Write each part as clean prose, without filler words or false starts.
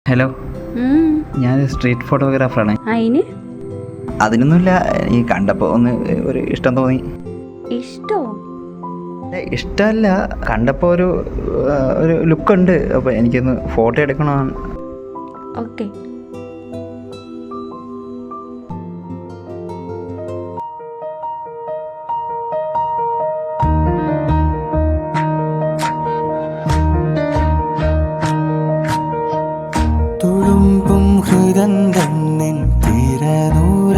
Hello, ഞാൻ street ഫോട്ടോഗ്രാഫറാണ്. അതിനൊന്നുമില്ല, ഈ കണ്ടപ്പോൾ ഒന്ന് ഒരു ഇഷ്ടം തോന്നി. ഇഷ്ടമല്ല, കണ്ടപ്പോൾ ഒരു ലുക്കുണ്ട്. അപ്പോൾ എനിക്കൊന്ന് ഫോട്ടോ എടുക്കണമെന്ന്. ഓക്കെ. തുളുമ്പും ഹൃദന്തന്നിൻ തിരനൂരയുമ്പോൾ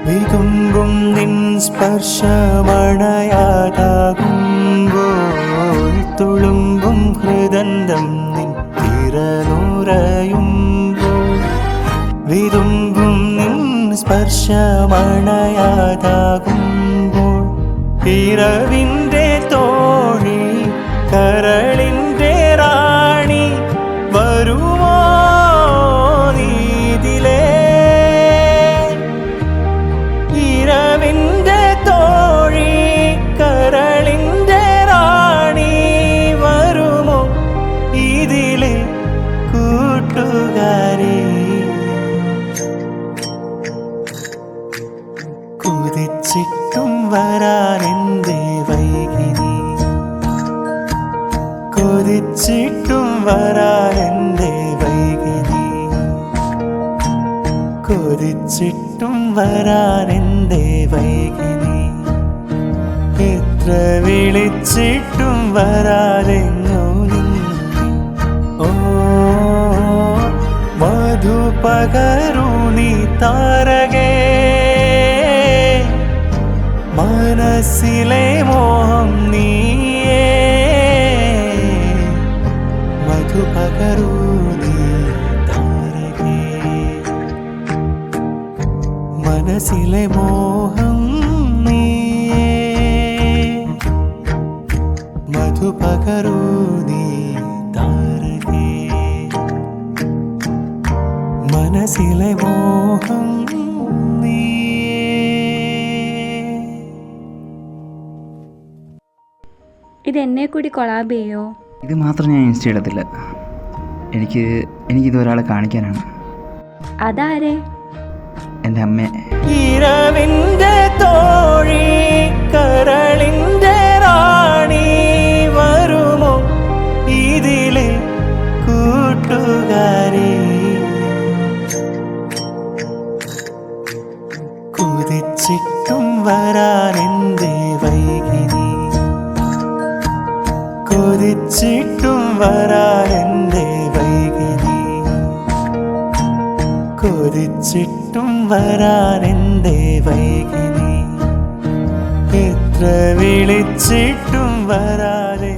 വിതുമ്പും നിൻ സ്പർശമണയാതാകുമ്പോൾ തുളുമ്പും ഹൃദന്തം നിൻ തിരനൂരയുമ്പോൾ വിതുമ്പും നിൻ സ്പർശമണയാതാകുമ്പോൾ ഇരവിൻ്റെ തോഴി കരളിൻ്റെ റാണി വരുമോ നീതിലേ? ഇരവിൻ്റെ തോഴി കരളിൻ്റെ റാണി വരുമോ ഇതിലെ കൂട്ടുകാരി? കുതിച്ചിട്ടും വരാനെന്തേ വൈകിനി? കൊതിച്ചിട്ടും വരാനെന്തേ വൈകിനി? കൊതിച്ചിട്ടും വരാനെന്തേ വൈകിനി? എത്ര വിളിച്ചിട്ടും വരാതെങ്ങോ നിന്നു. ഓ മധു പകരൂ നീ താരകേ, മനസ്സിലെ മോഹം നീയേ. മധു പകരൂ നീ താരകേ, മനസ്സിലെ മോഹം നീയേ. മധു പകരൂ നീ താരകേ, മനസ്സിലെ മോഹം നീയേ. ഇതെന്നെ കൂടി കൊളാബ് ചെയ്യോ? ഇത് മാത്രം ഞാൻ ഇൻസ്റ്റ ഇടത്തില്ല. എനിക്കിത് ഒരാളെ കാണിക്കാനാണ്. അതാരെ? എൻ്റെ അമ്മ. ഇരവിൻ്റെ തോഴി കരളിൻ്റെ റാണി വരുമോ ഇതിലെ കൂട്ടുകാരി? കുതിച്ചിട്ടും വരാനെന്തേ വൈകിനി? കൊതിച്ചിട്ടും വരാനെന്തേ വൈകിനി? കൊതിച്ചിട്ടും വരാനെന്തേ വൈകിനി? എത്ര വിളിച്ചിട്ടും വരാതെ